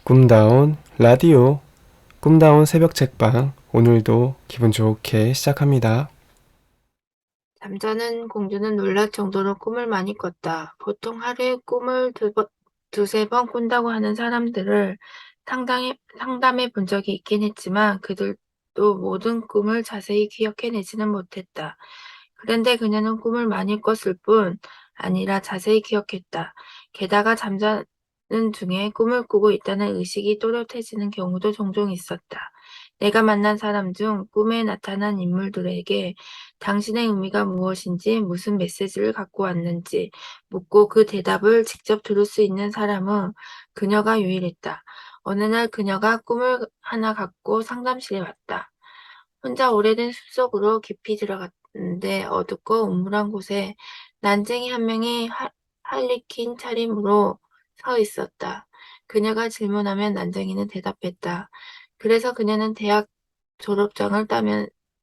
꿈다운 라디오, 꿈다운 새벽 책방, 오늘도 기분 좋게 시작합니다. 잠자는 공주는 놀랄 정도로 꿈을 많이 꿨다. 보통 하루에 꿈을 두세 번 꾼다고 하는 사람들을 상담해 본 적이 있긴 했지만 그들도 모든 꿈을 자세히 기억해내지는 못했다. 그런데 그녀는 꿈을 많이 꿨을 뿐 아니라 자세히 기억했다. 게다가 잠자는 중에 꿈을 꾸고 있다는 의식이 또렷해지는 경우도 종종 있었다. 내가 만난 사람 중 꿈에 나타난 인물들에게 당신의 의미가 무엇인지, 무슨 메시지를 갖고 왔는지 묻고 그 대답을 직접 들을 수 있는 사람은 그녀가 유일했다. 어느 날 그녀가 꿈을 하나 갖고 상담실에 왔다. 혼자 오래된 숲속으로 깊이 들어갔는데 어둡고 우물한 곳에 난쟁이 한 명이 할리퀸 차림으로 서 있었다. 그녀가 질문하면 난쟁이는 대답했다. 그래서 그녀는 대학 졸업장을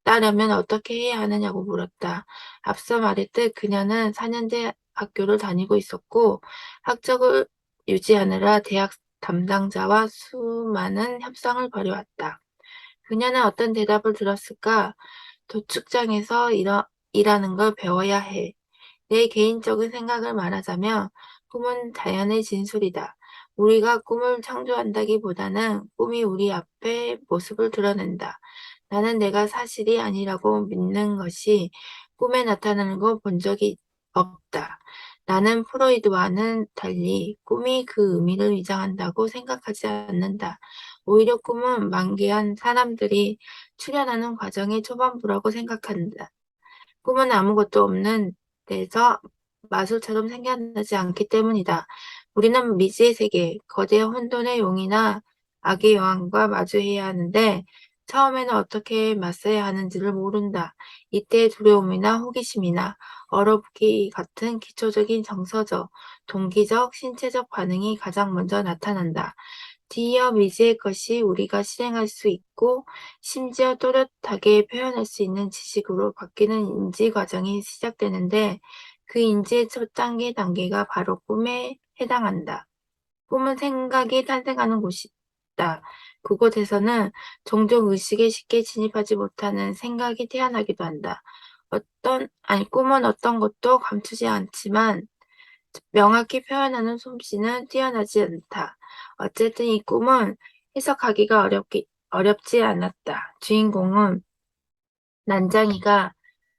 따려면 어떻게 해야 하느냐고 물었다. 앞서 말했듯 그녀는 4년제 학교를 다니고 있었고 학적을 유지하느라 대학 담당자와 수많은 협상을 벌여왔다. 그녀는 어떤 대답을 들었을까? 도축장에서 일하는 걸 배워야 해. 내 개인적인 생각을 말하자면 꿈은 자연의 진술이다. 우리가 꿈을 창조한다기보다는 꿈이 우리 앞에 모습을 드러낸다. 나는 내가 사실이 아니라고 믿는 것이 꿈에 나타나는 거 본 적이 없다. 나는 프로이드와는 달리 꿈이 그 의미를 위장한다고 생각하지 않는다. 오히려 꿈은 만개한 사람들이 출현하는 과정의 초반부라고 생각한다. 꿈은 아무것도 없는 데서 마술처럼 생겨나지 않기 때문이다. 우리는 미지의 세계, 거대 혼돈의 용이나 악의 여왕과 마주해야 하는데 처음에는 어떻게 맞서야 하는지를 모른다. 이때 두려움이나 호기심이나 얼어붙기 같은 기초적인 정서적, 동기적, 신체적 반응이 가장 먼저 나타난다. 뒤이어 미지의 것이 우리가 실행할 수 있고 심지어 또렷하게 표현할 수 있는 지식으로 바뀌는 인지 과정이 시작되는데 그 인지의 첫 단계가 바로 꿈에 해당한다. 꿈은 생각이 탄생하는 곳이다. 그곳에서는 종종 의식에 쉽게 진입하지 못하는 생각이 태어나기도 한다. 꿈은 어떤 것도 감추지 않지만 명확히 표현하는 솜씨는 뛰어나지 않다. 어쨌든 이 꿈은 해석하기가 어렵지 않았다. 주인공은 난장이가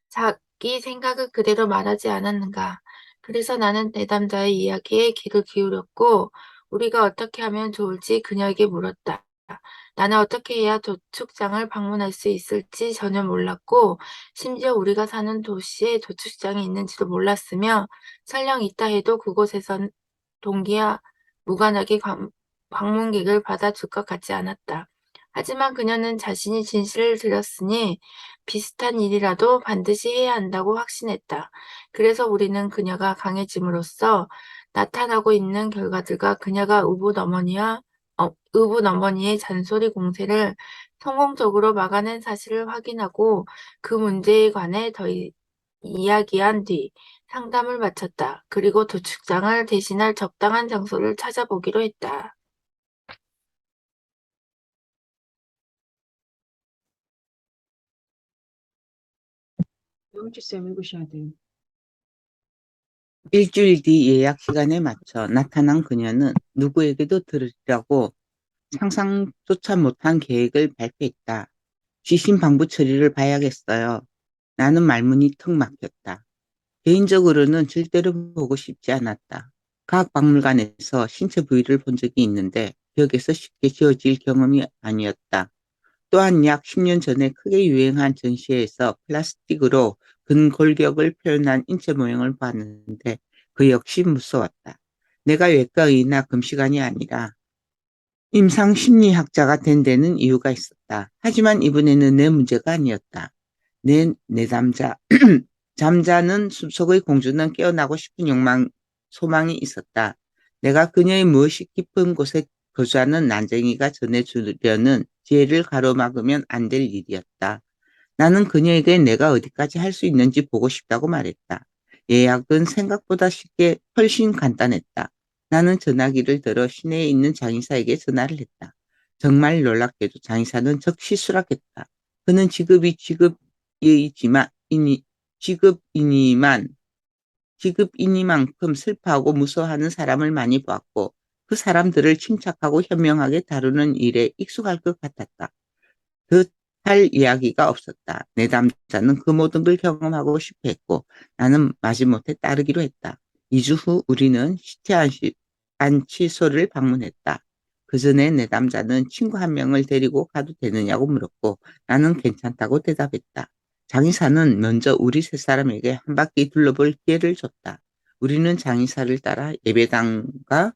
자기 생각을 그대로 말하지 않았는가. 그래서 나는 내담자의 이야기에 귀를 기울였고, 우리가 어떻게 하면 좋을지 그녀에게 물었다. 나는 어떻게 해야 도축장을 방문할 수 있을지 전혀 몰랐고, 심지어 우리가 사는 도시에 도축장이 있는지도 몰랐으며, 설령 있다 해도 그곳에선 동기와 무관하게 방문객을 받아줄 것 같지 않았다. 하지만 그녀는 자신이 진실을 들었으니 비슷한 일이라도 반드시 해야 한다고 확신했다. 그래서 우리는 그녀가 강해짐으로써 나타나고 있는 결과들과 그녀가 의붓 어머니의 잔소리 공세를 성공적으로 막아낸 사실을 확인하고 그 문제에 관해 이야기한 뒤 상담을 마쳤다. 그리고 도축장을 대신할 적당한 장소를 찾아보기로 했다. 영주쌤 읽으셔야 돼요. 일주일 뒤 예약 시간에 맞춰 나타난 그녀는 누구에게도 들으라고 상상조차 못한 계획을 발표했다. 귀신 방부 처리를 봐야겠어요. 나는 말문이 턱 막혔다. 개인적으로는 절대로 보고 싶지 않았다. 과학박물관에서 신체 부위를 본 적이 있는데 벽에서 쉽게 지워질 경험이 아니었다. 또한 약 10년 전에 크게 유행한 전시회에서 플라스틱으로 근골격을 표현한 인체 모형을 봤는데 그 역시 무서웠다. 내가 외과의나 금시간이 아니라 임상심리학자가 된 데는 이유가 있었다. 하지만 이번에는 내 문제가 아니었다. 내담자, 잠자는 숲속의 공주는 깨어나고 싶은 소망이 있었다. 내가 그녀의 무엇이 깊은 곳에 거주하는 난쟁이가 전해주려는 지혜를 가로막으면 안 될 일이었다. 나는 그녀에게 내가 어디까지 할 수 있는지 보고 싶다고 말했다. 예약은 생각보다 쉽게 훨씬 간단했다. 나는 전화기를 들어 시내에 있는 장의사에게 전화를 했다. 정말 놀랍게도 장의사는 즉시 수락했다. 그는 직업이지만, 직업이니만 직업이니만큼 슬퍼하고 무서워하는 사람을 많이 보았고 그 사람들을 침착하고 현명하게 다루는 일에 익숙할 것 같았다. 더 할 이야기가 없었다. 내 남자는 그 모든 걸 경험하고 싶어 했고 나는 마지못해 따르기로 했다. 2주 후 우리는 시체 안치소를 방문했다. 그 전에 내 남자는 친구 한 명을 데리고 가도 되느냐고 물었고 나는 괜찮다고 대답했다. 장의사는 먼저 우리 세 사람에게 한 바퀴 둘러볼 기회를 줬다. 우리는 장의사를 따라 예배당과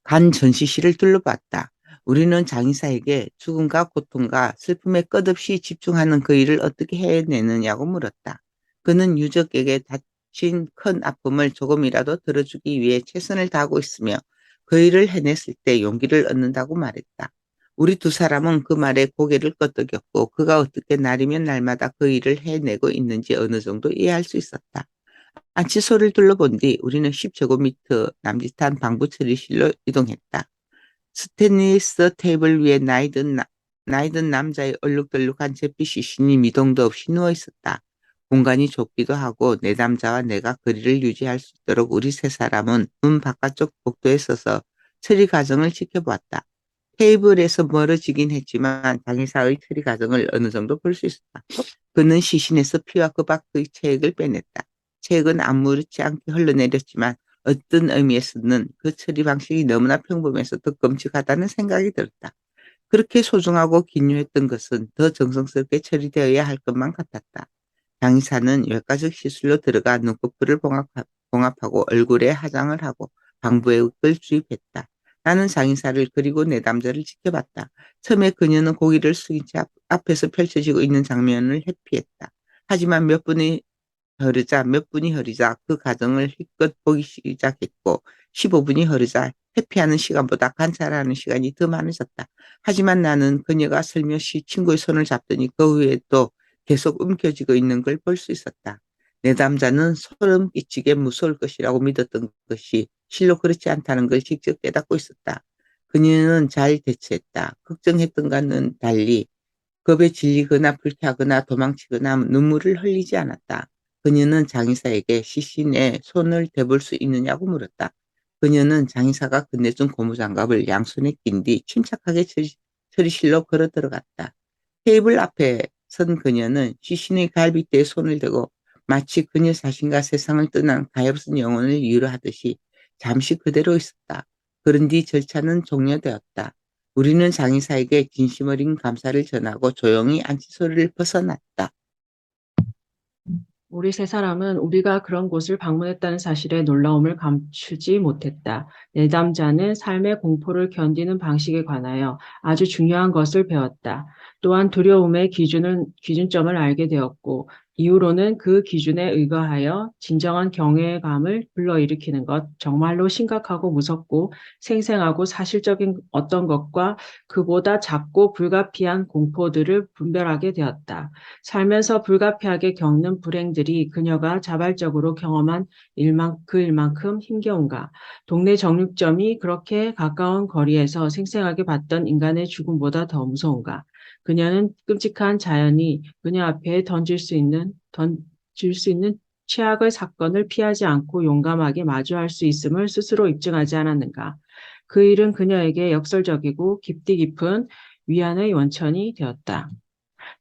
간 전시실을 둘러봤다. 우리는 장의사에게 죽음과 고통과 슬픔에 끝없이 집중하는 그 일을 어떻게 해내느냐고 물었다. 그는 유족에게 다친 큰 아픔을 조금이라도 덜어주기 위해 최선을 다하고 있으며 그 일을 해냈을 때 용기를 얻는다고 말했다. 우리 두 사람은 그 말에 고개를 끄덕였고 그가 어떻게 날이면 날마다 그 일을 해내고 있는지 어느 정도 이해할 수 있었다. 안치소를 둘러본 뒤 우리는 10제곱미터 남짓한 방부 처리실로 이동했다. 스테인리스 테이블 위에 나이든 남자의 얼룩덜룩한 잿빛 시신이 미동도 없이 누워 있었다. 공간이 좁기도 하고 내 남자와 내가 거리를 유지할 수 있도록 우리 세 사람은 문 바깥쪽 복도에 서서 처리 과정을 지켜보았다. 테이블에서 멀어지긴 했지만 장의사의 처리 과정을 어느 정도 볼 수 있었다. 그는 시신에서 피와 그 밖의 체액을 빼냈다. 체액은 아무렇지 않게 흘러내렸지만 어떤 의미에서는 그 처리 방식이 너무나 평범해서 더 끔찍하다는 생각이 들었다. 그렇게 소중하고 기묘했던 것은 더 정성스럽게 처리되어야 할 것만 같았다. 장의사는 외과적 시술로 들어가 눈꺼풀을 봉합하고 얼굴에 화장을 하고 방부액을 주입했다. 나는 장의사를 그리고 내 남자를 지켜봤다. 처음에 그녀는 고개를 숙인 채 앞에서 펼쳐지고 있는 장면을 회피했다. 하지만 몇 분이 흐르자 그 과정을 힘껏 보기 시작했고 15분이 흐르자 회피하는 시간보다 관찰하는 시간이 더 많아졌다. 하지만 나는 그녀가 슬며시 친구의 손을 잡더니 그 후에도 계속 움켜쥐고 있는 걸 볼 수 있었다. 내 남자는 소름 끼치게 무서울 것이라고 믿었던 것이 실로 그렇지 않다는 걸 직접 깨닫고 있었다. 그녀는 잘 대처했다. 걱정했던과는 달리 겁에 질리거나 불쾌하거나 도망치거나 눈물을 흘리지 않았다. 그녀는 장의사에게 시신에 손을 대볼 수 있느냐고 물었다. 그녀는 장의사가 건네준 고무장갑을 양손에 낀 뒤 침착하게 처리실로 걸어 들어갔다. 테이블 앞에 선 그녀는 시신의 갈비대에 손을 대고 마치 그녀 자신과 세상을 떠난 가엾은 영혼을 위로하듯이 잠시 그대로 있었다. 그런 뒤 절차는 종료되었다. 우리는 장의사에게 진심 어린 감사를 전하고 조용히 안치소리를 벗어났다. 우리 세 사람은 우리가 그런 곳을 방문했다는 사실에 놀라움을 감추지 못했다. 내담자는 삶의 공포를 견디는 방식에 관하여 아주 중요한 것을 배웠다. 또한 두려움의 기준점을 알게 되었고, 이후로는 그 기준에 의거하여 진정한 경외감을 불러일으키는 것, 정말로 심각하고 무섭고 생생하고 사실적인 어떤 것과 그보다 작고 불가피한 공포들을 분별하게 되었다. 살면서 불가피하게 겪는 불행들이 그녀가 자발적으로 경험한 그 일만큼 힘겨운가. 동네 정육점이 그렇게 가까운 거리에서 생생하게 봤던 인간의 죽음보다 더 무서운가. 그녀는 끔찍한 자연이 그녀 앞에 던질 수 있는 최악의 사건을 피하지 않고 용감하게 마주할 수 있음을 스스로 입증하지 않았는가. 그 일은 그녀에게 역설적이고 깊이 깊은 위안의 원천이 되었다.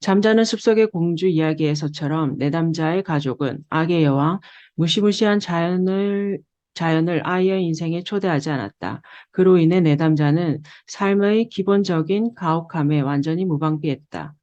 잠자는 숲속의 공주 이야기에서처럼 내담자의 가족은 악의 여왕, 무시무시한 자연을 아이의 인생에 초대하지 않았다. 그로 인해 내담자는 삶의 기본적인 가혹함에 완전히 무방비했다.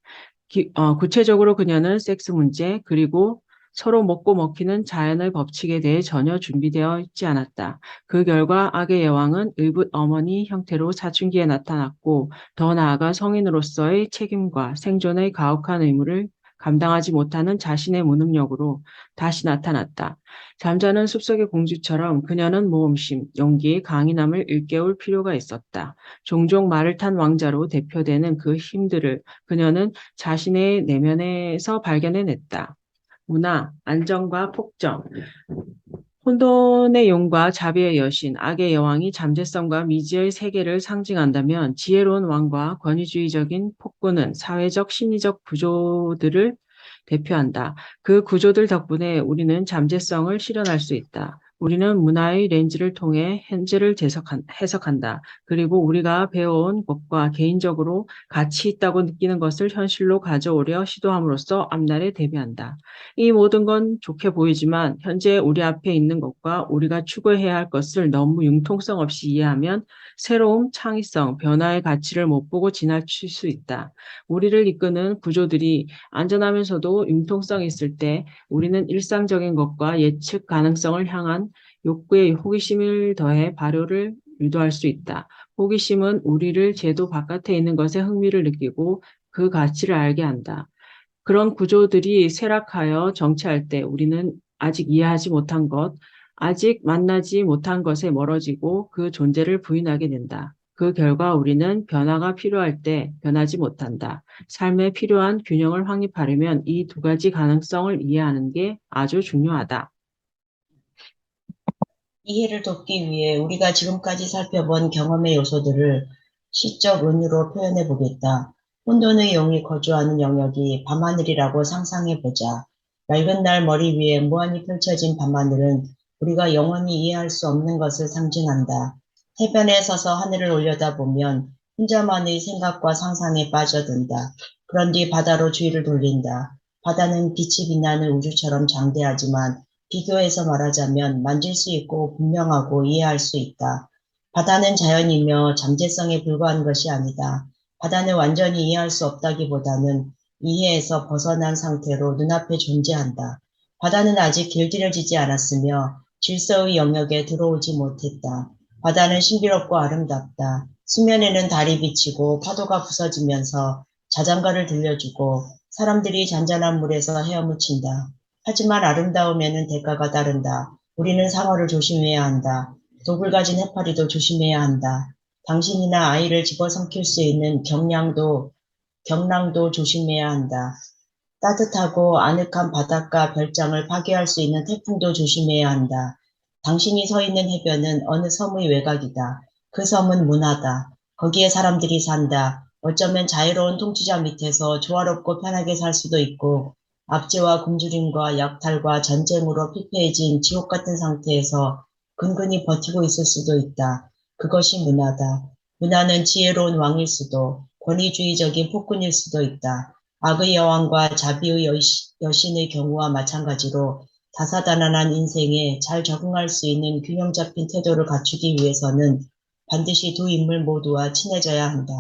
구체적으로 그녀는 섹스 문제, 그리고 서로 먹고 먹히는 자연의 법칙에 대해 전혀 준비되어 있지 않았다. 그 결과 악의 여왕은 의붓 어머니 형태로 사춘기에 나타났고, 더 나아가 성인으로서의 책임과 생존의 가혹한 의무를 감당하지 못하는 자신의 무능력으로 다시 나타났다. 잠자는 숲속의 공주처럼 그녀는 모험심, 용기, 강인함을 일깨울 필요가 있었다. 종종 말을 탄 왕자로 대표되는 그 힘들을 그녀는 자신의 내면에서 발견해냈다. 문화, 안정과 폭정, 혼돈의 용과 자비의 여신, 악의 여왕이 잠재성과 미지의 세계를 상징한다면 지혜로운 왕과 권위주의적인 폭군은 사회적, 심리적 구조들을 대표한다. 그 구조들 덕분에 우리는 잠재성을 실현할 수 있다. 우리는 문화의 렌즈를 통해 현재를 해석한다. 그리고 우리가 배워온 것과 개인적으로 가치 있다고 느끼는 것을 현실로 가져오려 시도함으로써 앞날에 대비한다. 이 모든 건 좋게 보이지만 현재 우리 앞에 있는 것과 우리가 추구해야 할 것을 너무 융통성 없이 이해하면 새로움, 창의성, 변화의 가치를 못 보고 지나칠 수 있다. 우리를 이끄는 구조들이 안전하면서도 융통성이 있을 때 우리는 일상적인 것과 예측 가능성을 향한 욕구에 호기심을 더해 발효를 유도할 수 있다. 호기심은 우리를 제도 바깥에 있는 것에 흥미를 느끼고 그 가치를 알게 한다. 그런 구조들이 쇠락하여 정체할 때 우리는 아직 이해하지 못한 것, 아직 만나지 못한 것에 멀어지고 그 존재를 부인하게 된다. 그 결과 우리는 변화가 필요할 때 변하지 못한다. 삶에 필요한 균형을 확립하려면 이 두 가지 가능성을 이해하는 게 아주 중요하다. 이해를 돕기 위해 우리가 지금까지 살펴본 경험의 요소들을 시적 은유로 표현해 보겠다. 혼돈의 영이 거주하는 영역이 밤하늘이라고 상상해 보자. 맑은 날 머리 위에 무한히 펼쳐진 밤하늘은 우리가 영원히 이해할 수 없는 것을 상징한다. 해변에 서서 하늘을 올려다보면 혼자만의 생각과 상상에 빠져든다. 그런 뒤 바다로 주의를 돌린다. 바다는 빛이 빛나는 우주처럼 장대하지만 비교해서 말하자면 만질 수 있고 분명하고 이해할 수 있다. 바다는 자연이며 잠재성에 불과한 것이 아니다. 바다는 완전히 이해할 수 없다기보다는 이해에서 벗어난 상태로 눈앞에 존재한다. 바다는 아직 길들여지지 않았으며 질서의 영역에 들어오지 못했다. 바다는 신비롭고 아름답다. 수면에는 달이 비치고 파도가 부서지면서 자장가를 들려주고 사람들이 잔잔한 물에서 헤엄을친다. 하지만 아름다움에는 대가가 따른다. 우리는 상어를 조심해야 한다. 독을 가진 해파리도 조심해야 한다. 당신이나 아이를 집어삼킬 수 있는 경랑도 조심해야 한다. 따뜻하고 아늑한 바닷가 별장을 파괴할 수 있는 태풍도 조심해야 한다. 당신이 서 있는 해변은 어느 섬의 외곽이다. 그 섬은 문화다. 거기에 사람들이 산다. 어쩌면 자유로운 통치자 밑에서 조화롭고 편하게 살 수도 있고 압제와 굶주림과 약탈과 전쟁으로 피폐해진 지옥 같은 상태에서 근근히 버티고 있을 수도 있다. 그것이 문화다. 문화는 지혜로운 왕일 수도, 권위주의적인 폭군일 수도 있다. 악의 여왕과 자비의 여신의 경우와 마찬가지로 다사다난한 인생에 잘 적응할 수 있는 균형 잡힌 태도를 갖추기 위해서는 반드시 두 인물 모두와 친해져야 한다.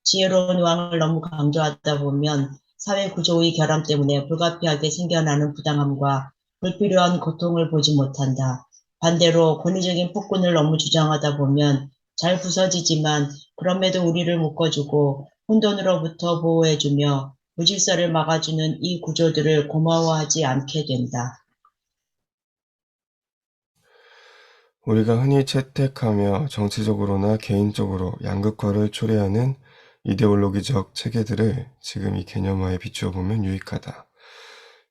지혜로운 왕을 너무 강조하다 보면 사회 구조의 결함 때문에 불가피하게 생겨나는 부당함과 불필요한 고통을 보지 못한다. 반대로 권위적인 폭군을 너무 주장하다 보면 잘 부서지지만 그럼에도 우리를 묶어주고 혼돈으로부터 보호해주며 무질서를 막아주는 이 구조들을 고마워하지 않게 된다. 우리가 흔히 채택하며 정치적으로나 개인적으로 양극화를 초래하는 이데올로기적 체계들을 지금 이 개념화에 비추어 보면 유익하다.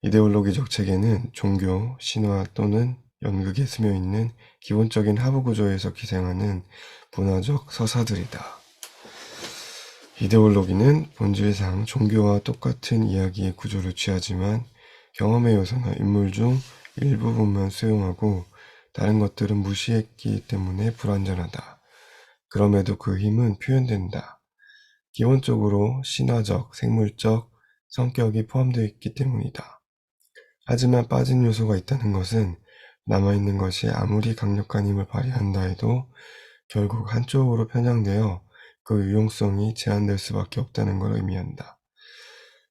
이데올로기적 체계는 종교, 신화 또는 연극에 스며 있는 기본적인 하부 구조에서 기생하는 문화적 서사들이다. 이데올로기는 본질상 종교와 똑같은 이야기의 구조를 취하지만 경험의 요소나 인물 중 일부분만 수용하고 다른 것들은 무시했기 때문에 불완전하다. 그럼에도 그 힘은 표현된다. 기본적으로 신화적, 생물적 성격이 포함되어 있기 때문이다. 하지만 빠진 요소가 있다는 것은 남아있는 것이 아무리 강력한 힘을 발휘한다 해도 결국 한쪽으로 편향되어 그 유용성이 제한될 수밖에 없다는 걸 의미한다.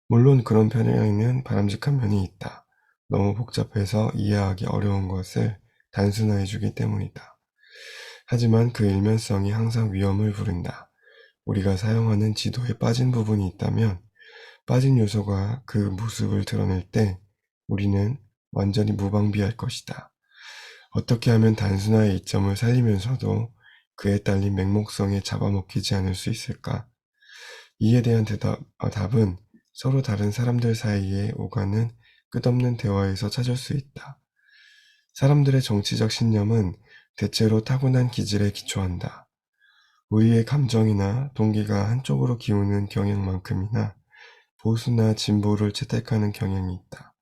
물론 그런 편향에는 바람직한 면이 있다. 너무 복잡해서 이해하기 어려운 것을 단순화해주기 때문이다. 하지만 그 일면성이 항상 위험을 부른다. 우리가 사용하는 지도에 빠진 부분이 있다면 빠진 요소가 그 모습을 드러낼 때 우리는 완전히 무방비할 것이다. 어떻게 하면 단순화의 이점을 살리면서도 그에 딸린 맹목성에 잡아먹히지 않을 수 있을까? 이에 대한 답은 서로 다른 사람들 사이에 오가는 끝없는 대화에서 찾을 수 있다. 사람들의 정치적 신념은 대체로 타고난 기질에 기초한다. 우리의 감정이나 동기가 한쪽으로 기우는 경향만큼이나 보수나 진보를 채택하는 경향이 있다.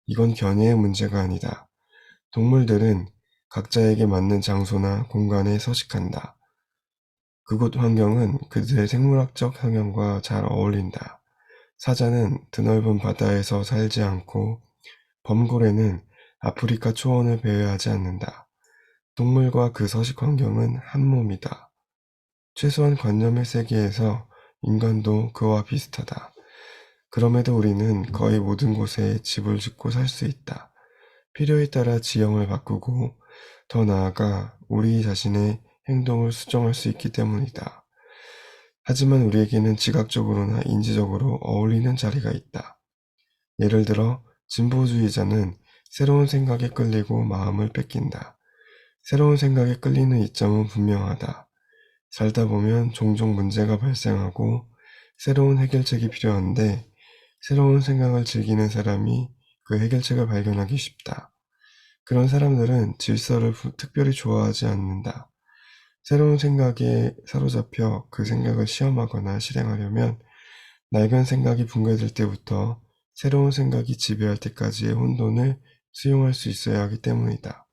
이건 견해의 문제가 아니다. 동물들은 각자에게 맞는 장소나 공간에 서식한다. 그곳 환경은 그들의 생물학적 성향과 잘 어울린다. 사자는 드넓은 바다에서 살지 않고 범고래는 아프리카 초원을 배회하지 않는다. 동물과 그 서식 환경은 한 몸이다. 최소한 관념의 세계에서 인간도 그와 비슷하다. 그럼에도 우리는 거의 모든 곳에 집을 짓고 살 수 있다. 필요에 따라 지형을 바꾸고 더 나아가 우리 자신의 행동을 수정할 수 있기 때문이다. 하지만 우리에게는 지각적으로나 인지적으로 어울리는 자리가 있다. 예를 들어 진보주의자는 새로운 생각에 끌리고 마음을 뺏긴다. 새로운 생각에 끌리는 이점은 분명하다. 살다 보면 종종 문제가 발생하고 새로운 해결책이 필요한데 새로운 생각을 즐기는 사람이 그 해결책을 발견하기 쉽다. 그런 사람들은 질서를 특별히 좋아하지 않는다. 새로운 생각에 사로잡혀 그 생각을 시험하거나 실행하려면 낡은 생각이 붕괴될 때부터 새로운 생각이 지배할 때까지의 혼돈을 수용할 수 있어야 하기 때문이다.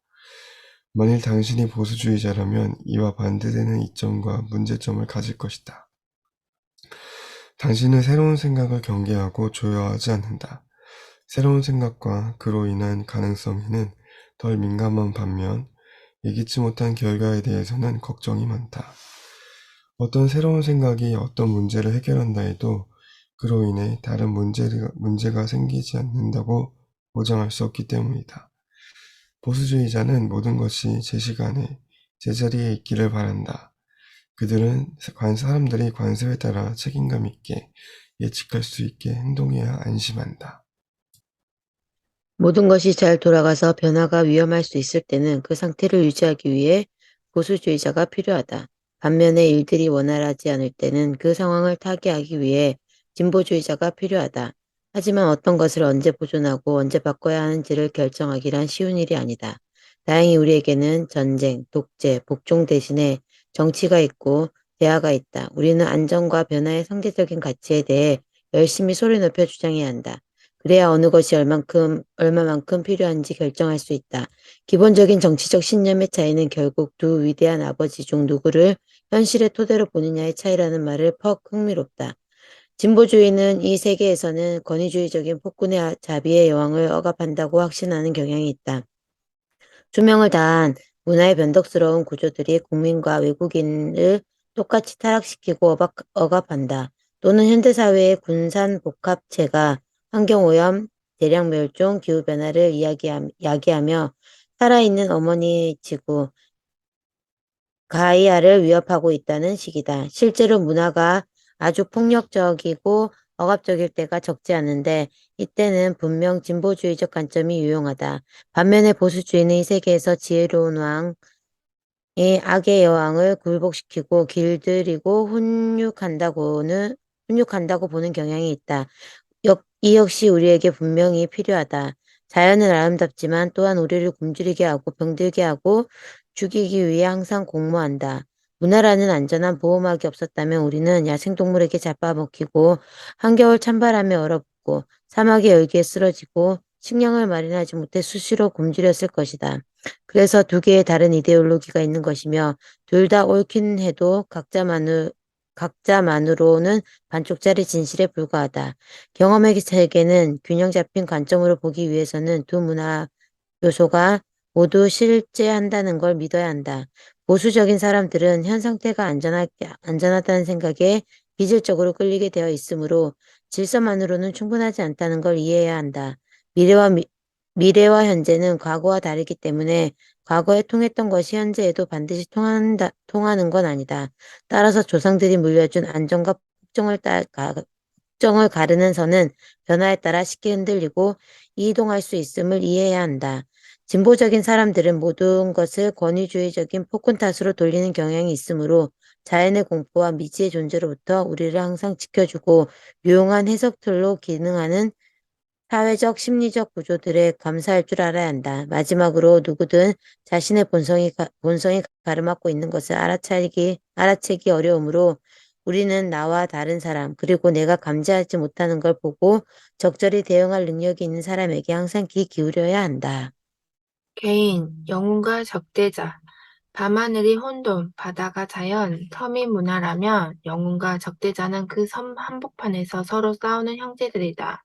만일 당신이 보수주의자라면 이와 반대되는 이점과 문제점을 가질 것이다. 당신은 새로운 생각을 경계하고 조여하지 않는다. 새로운 생각과 그로 인한 가능성에는 덜 민감한 반면 예기치 못한 결과에 대해서는 걱정이 많다. 어떤 새로운 생각이 어떤 문제를 해결한다 해도 그로 인해 다른 문제가 생기지 않는다고 보장할 수 없기 때문이다. 보수주의자는 모든 것이 제 시간에 제자리에 있기를 바란다. 그들은 사람들이 관습에 따라 책임감 있게 예측할 수 있게 행동해야 안심한다. 모든 것이 잘 돌아가서 변화가 위험할 수 있을 때는 그 상태를 유지하기 위해 보수주의자가 필요하다. 반면에 일들이 원활하지 않을 때는 그 상황을 타개하기 위해 진보주의자가 필요하다. 하지만 어떤 것을 언제 보존하고 언제 바꿔야 하는지를 결정하기란 쉬운 일이 아니다. 다행히 우리에게는 전쟁, 독재, 복종 대신에 정치가 있고 대화가 있다. 우리는 안정과 변화의 상대적인 가치에 대해 열심히 소리 높여 주장해야 한다. 그래야 어느 것이 얼마만큼 필요한지 결정할 수 있다. 기본적인 정치적 신념의 차이는 결국 두 위대한 아버지 중 누구를 현실의 토대로 보느냐의 차이라는 말을 퍽 흥미롭다. 진보주의는 이 세계에서는 권위주의적인 폭군의 자비의 여왕을 억압한다고 확신하는 경향이 있다. 수명을 다한 문화의 변덕스러운 구조들이 국민과 외국인을 똑같이 타락시키고 억압한다. 또는 현대사회의 군산복합체가 환경오염, 대량멸종, 기후변화를 야기하며 살아있는 어머니 지구, 가이아를 위협하고 있다는 식이다. 실제로 문화가 아주 폭력적이고 억압적일 때가 적지 않은데 이때는 분명 진보주의적 관점이 유용하다. 반면에 보수주의는 이 세계에서 지혜로운 왕이 악의 여왕을 굴복시키고 길들이고 훈육한다고 보는 경향이 있다. 이 역시 우리에게 분명히 필요하다. 자연은 아름답지만 또한 우리를 굶주리게 하고 병들게 하고 죽이기 위해 항상 공모한다. 문화라는 안전한 보호막이 없었다면 우리는 야생동물에게 잡아먹히고 한겨울 찬바람에 얼어붙고 사막의 열기에 쓰러지고 식량을 마련하지 못해 수시로 굶주렸을 것이다. 그래서 두 개의 다른 이데올로기가 있는 것이며 둘 다 옳긴 해도 각자만으로는 반쪽짜리 진실에 불과하다. 경험의 세계는 균형 잡힌 관점으로 보기 위해서는 두 문화 요소가 모두 실제한다는 걸 믿어야 한다. 보수적인 사람들은 현 상태가 안전하다는 생각에 기질적으로 끌리게 되어 있으므로 질서만으로는 충분하지 않다는 걸 이해해야 한다. 미래와 현재는 과거와 다르기 때문에 과거에 통했던 것이 현재에도 반드시 통하는 건 아니다. 따라서 조상들이 물려준 안정과 폭정을 가르는 선은 변화에 따라 쉽게 흔들리고 이동할 수 있음을 이해해야 한다. 진보적인 사람들은 모든 것을 권위주의적인 폭군 탓으로 돌리는 경향이 있으므로 자연의 공포와 미지의 존재로부터 우리를 항상 지켜주고 유용한 해석틀로 기능하는 사회적, 심리적 구조들에 감사할 줄 알아야 한다. 마지막으로 누구든 자신의 본성이 가름막고 있는 것을 알아채기 어려우므로 우리는 나와 다른 사람, 그리고 내가 감지하지 못하는 걸 보고 적절히 대응할 능력이 있는 사람에게 항상 귀 기울여야 한다. 개인, 영웅과 적대자, 밤하늘이 혼돈, 바다가 자연, 섬이 문화라면 영웅과 적대자는 그 섬 한복판에서 서로 싸우는 형제들이다.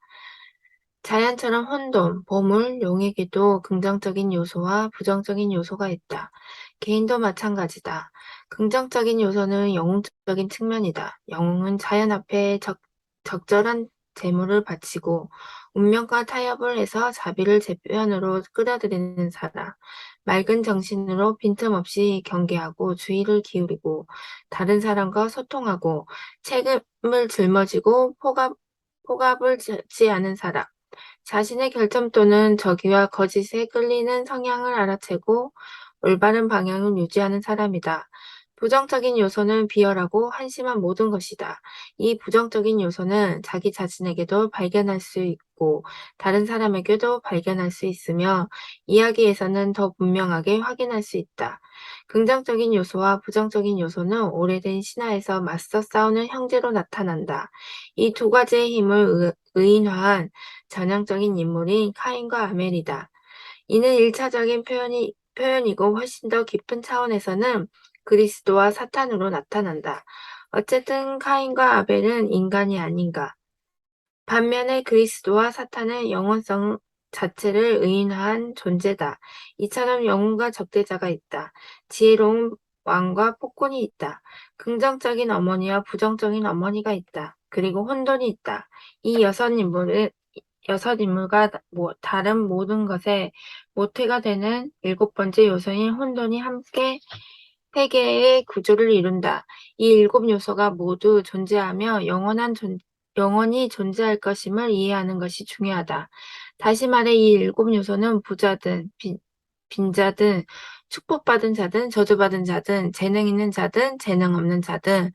자연처럼 혼돈, 보물, 용에게도 긍정적인 요소와 부정적인 요소가 있다. 개인도 마찬가지다. 긍정적인 요소는 영웅적인 측면이다. 영웅은 자연 앞에 적절한 재물을 바치고 운명과 타협을 해서 자비를 제편으로 끌어들이는 사람. 맑은 정신으로 빈틈없이 경계하고 주의를 기울이고 다른 사람과 소통하고 책임을 짊어지고 포갑을 지 않은 사람. 자신의 결점 또는 적의와 거짓에 끌리는 성향을 알아채고 올바른 방향을 유지하는 사람이다. 부정적인 요소는 비열하고 한심한 모든 것이다. 이 부정적인 요소는 자기 자신에게도 발견할 수 있고 다른 사람에게도 발견할 수 있으며 이야기에서는 더 분명하게 확인할 수 있다. 긍정적인 요소와 부정적인 요소는 오래된 신화에서 맞서 싸우는 형제로 나타난다. 이 두 가지의 힘을 의인화한 전형적인 인물인 카인과 아벨이다. 이는 1차적인 표현이고 훨씬 더 깊은 차원에서는 그리스도와 사탄으로 나타난다. 어쨌든 카인과 아벨은 인간이 아닌가. 반면에 그리스도와 사탄은 영혼성 자체를 의인화한 존재다. 이처럼 영웅과 적대자가 있다. 지혜로운 왕과 폭군이 있다. 긍정적인 어머니와 부정적인 어머니가 있다. 그리고 혼돈이 있다. 이 여섯 인물과 다른 모든 것의 모태가 되는 일곱 번째 요소인 혼돈이 함께 세계의 구조를 이룬다. 이 일곱 요소가 모두 존재하며 영원히 존재할 것임을 이해하는 것이 중요하다. 다시 말해 이 일곱 요소는 부자든 빈자든 축복받은 자든 저주받은 자든 재능 있는 자든 재능 없는 자든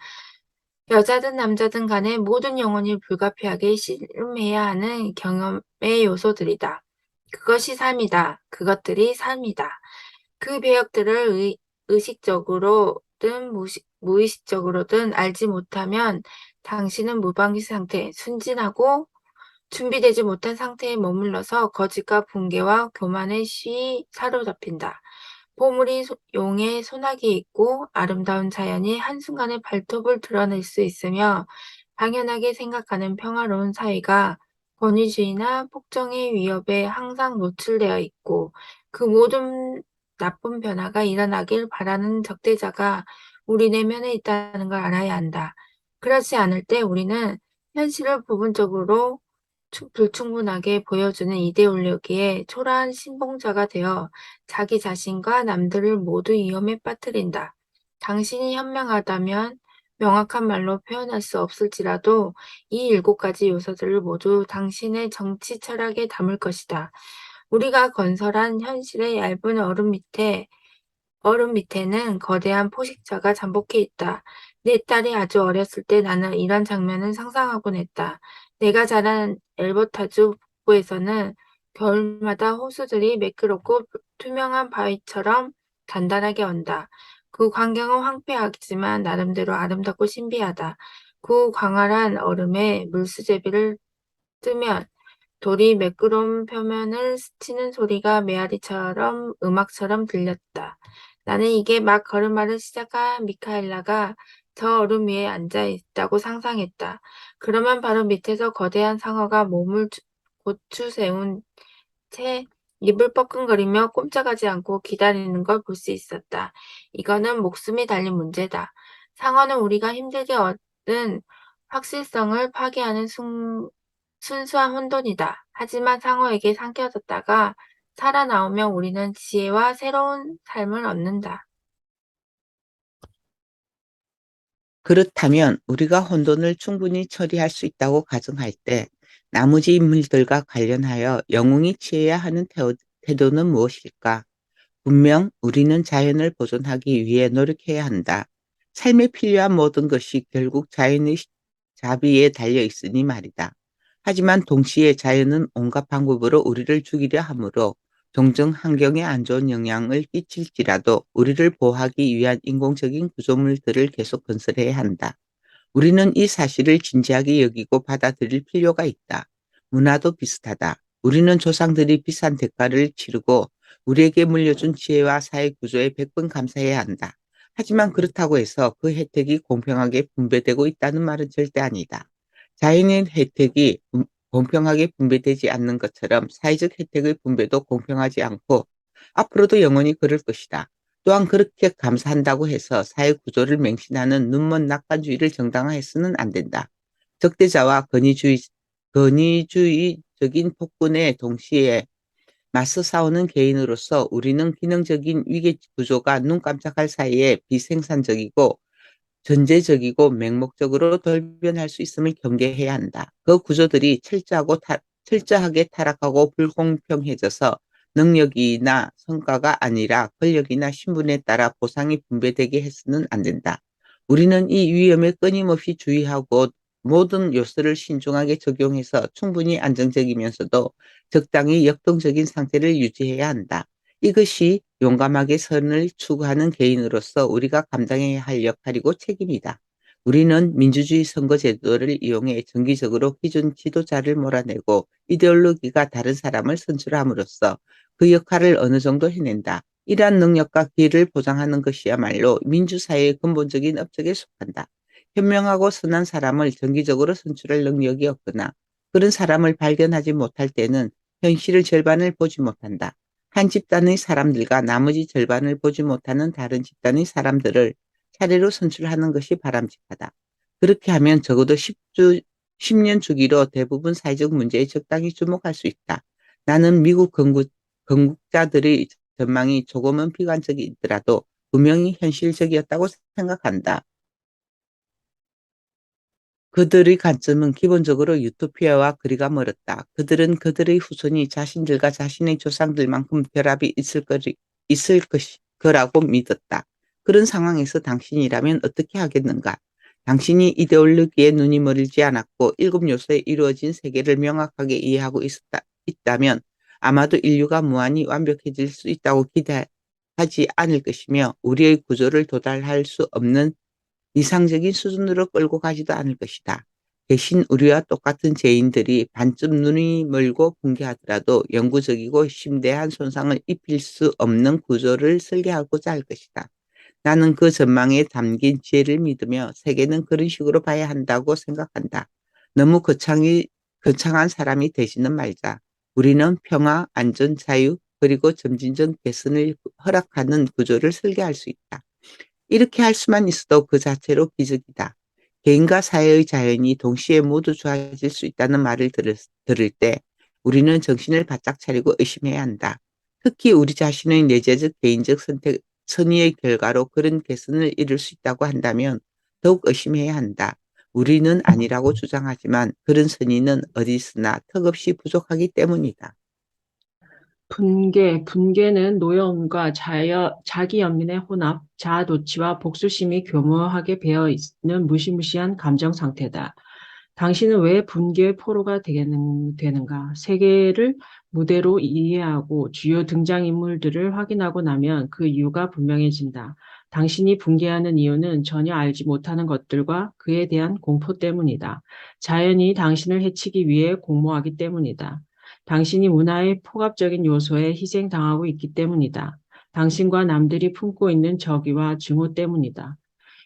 여자든 남자든 간에 모든 영혼이 불가피하게 씨름해야 하는 경험의 요소들이다. 그것이 삶이다. 그것들이 삶이다. 그 배역들을 의식적으로든 무의식적으로든 알지 못하면 당신은 무방비 상태, 순진하고 준비되지 못한 상태에 머물러서 거짓과 붕괴와 교만에 쉬이 사로잡힌다. 보물이 용의 소나기에 있고 아름다운 자연이 한순간에 발톱을 드러낼 수 있으며 당연하게 생각하는 평화로운 사회가 권위주의나 폭정의 위협에 항상 노출되어 있고 그 모든 나쁜 변화가 일어나길 바라는 적대자가 우리 내면에 있다는 걸 알아야 한다. 그렇지 않을 때 우리는 현실을 부분적으로 불충분하게 보여주는 이데올로기에 초라한 신봉자가 되어 자기 자신과 남들을 모두 위험에 빠뜨린다. 당신이 현명하다면 명확한 말로 표현할 수 없을지라도 이 일곱 가지 요소들을 모두 당신의 정치 철학에 담을 것이다. 우리가 건설한 현실의 얇은 얼음 밑에는 거대한 포식자가 잠복해 있다. 내 딸이 아주 어렸을 때 나는 이런 장면을 상상하곤 했다. 내가 자란 엘버타주 북부에서는 겨울마다 호수들이 매끄럽고 투명한 바위처럼 단단하게 언다. 그 광경은 황폐하지만 나름대로 아름답고 신비하다. 그 광활한 얼음에 물수제비를 뜨면 돌이 매끄러운 표면을 스치는 소리가 메아리처럼 음악처럼 들렸다. 나는 이게 막 걸음마를 시작한 미카엘라가 저 얼음 위에 앉아 있다고 상상했다. 그러면 바로 밑에서 거대한 상어가 몸을 고추 세운 채 입을 뻐끔거리며 꼼짝하지 않고 기다리는 걸 볼 수 있었다. 이거는 목숨이 달린 문제다. 상어는 우리가 힘들게 얻은 확실성을 파괴하는 순수한 혼돈이다. 하지만 상어에게 삼켜졌다가 살아나오면 우리는 지혜와 새로운 삶을 얻는다. 그렇다면 우리가 혼돈을 충분히 처리할 수 있다고 가정할 때 나머지 인물들과 관련하여 영웅이 취해야 하는 태도는 무엇일까? 분명 우리는 자연을 보존하기 위해 노력해야 한다. 삶에 필요한 모든 것이 결국 자연의 자비에 달려 있으니 말이다. 하지만 동시에 자연은 온갖 방법으로 우리를 죽이려 하므로 종종 환경에 안 좋은 영향을 끼칠지라도 우리를 보호하기 위한 인공적인 구조물들을 계속 건설해야 한다. 우리는 이 사실을 진지하게 여기고 받아들일 필요가 있다. 문화도 비슷하다. 우리는 조상들이 비싼 대가를 치르고 우리에게 물려준 지혜와 사회 구조에 100번 감사해야 한다. 하지만 그렇다고 해서 그 혜택이 공평하게 분배되고 있다는 말은 절대 아니다. 자연의 혜택이 공평하게 분배되지 않는 것처럼 사회적 혜택의 분배도 공평하지 않고 앞으로도 영원히 그럴 것이다. 또한 그렇게 감사한다고 해서 사회 구조를 맹신하는 눈먼 낙관주의를 정당화해서는 안 된다. 적대자와 권위주의적인 폭군에 동시에 맞서 싸우는 개인으로서 우리는 기능적인 위계 구조가 눈 깜짝할 사이에 비생산적이고 전제적이고 맹목적으로 돌변할 수 있음을 경계해야 한다. 그 구조들이 철저하게 타락하고 불공평해져서 능력이나 성과가 아니라 권력이나 신분에 따라 보상이 분배되게 해서는 안 된다. 우리는 이 위험에 끊임없이 주의하고 모든 요소를 신중하게 적용해서 충분히 안정적이면서도 적당히 역동적인 상태를 유지해야 한다. 이것이 용감하게 선을 추구하는 개인으로서 우리가 감당해야 할 역할이고 책임이다. 우리는 민주주의 선거제도를 이용해 정기적으로 기존 지도자를 몰아내고 이데올로기가 다른 사람을 선출함으로써 그 역할을 어느 정도 해낸다. 이러한 능력과 기회를 보장하는 것이야말로 민주사회의 근본적인 업적에 속한다. 현명하고 선한 사람을 정기적으로 선출할 능력이 없거나 그런 사람을 발견하지 못할 때는 현실의 절반을 보지 못한다. 한 집단의 사람들과 나머지 절반을 보지 못하는 다른 집단의 사람들을 차례로 선출하는 것이 바람직하다. 그렇게 하면 적어도 10년 주기로 대부분 사회적 문제에 적당히 주목할 수 있다. 나는 미국 건국자들의 전망이 조금은 비관적이더라도 분명히 현실적이었다고 생각한다. 그들의 관점은 기본적으로 유토피아와 거리가 멀었다. 그들은 그들의 후손이 자신들과 자신의 조상들만큼 결합이 있을 거라고 믿었다. 그런 상황에서 당신이라면 어떻게 하겠는가? 당신이 이데올로기에 눈이 멀지 않았고 7요소에 이루어진 세계를 명확하게 이해하고 있다면 아마도 인류가 무한히 완벽해질 수 있다고 기대하지 않을 것이며 우리의 구조를 도달할 수 없는 이상적인 수준으로 끌고 가지도 않을 것이다. 대신 우리와 똑같은 죄인들이 반쯤 눈이 멀고 붕괴하더라도 영구적이고 심대한 손상을 입힐 수 없는 구조를 설계하고자 할 것이다. 나는 그 전망에 담긴 지혜를 믿으며 세계는 그런 식으로 봐야 한다고 생각한다. 너무 거창한 사람이 되지는 말자. 우리는 평화, 안전, 자유, 그리고 점진적 개선을 허락하는 구조를 설계할 수 있다. 이렇게 할 수만 있어도 그 자체로 기적이다. 개인과 사회의 자연이 동시에 모두 좋아질 수 있다는 말을 들을 때 우리는 정신을 바짝 차리고 의심해야 한다. 특히 우리 자신의 내재적 개인적 선의의 결과로 그런 개선을 이룰 수 있다고 한다면 더욱 의심해야 한다. 우리는 아니라고 주장하지만 그런 선의는 어디서나 턱없이 부족하기 때문이다. 분개는 노여움과 자기 연민의 혼합, 자아도취와 복수심이 교묘하게 배어 있는 무시무시한 감정 상태다. 당신은 왜 분개의 포로가 되는가? 세계를 무대로 이해하고 주요 등장인물들을 확인하고 나면 그 이유가 분명해진다. 당신이 분개하는 이유는 전혀 알지 못하는 것들과 그에 대한 공포 때문이다. 자연이 당신을 해치기 위해 공모하기 때문이다. 당신이 문화의 포괄적인 요소에 희생당하고 있기 때문이다. 당신과 남들이 품고 있는 적의와 증오 때문이다.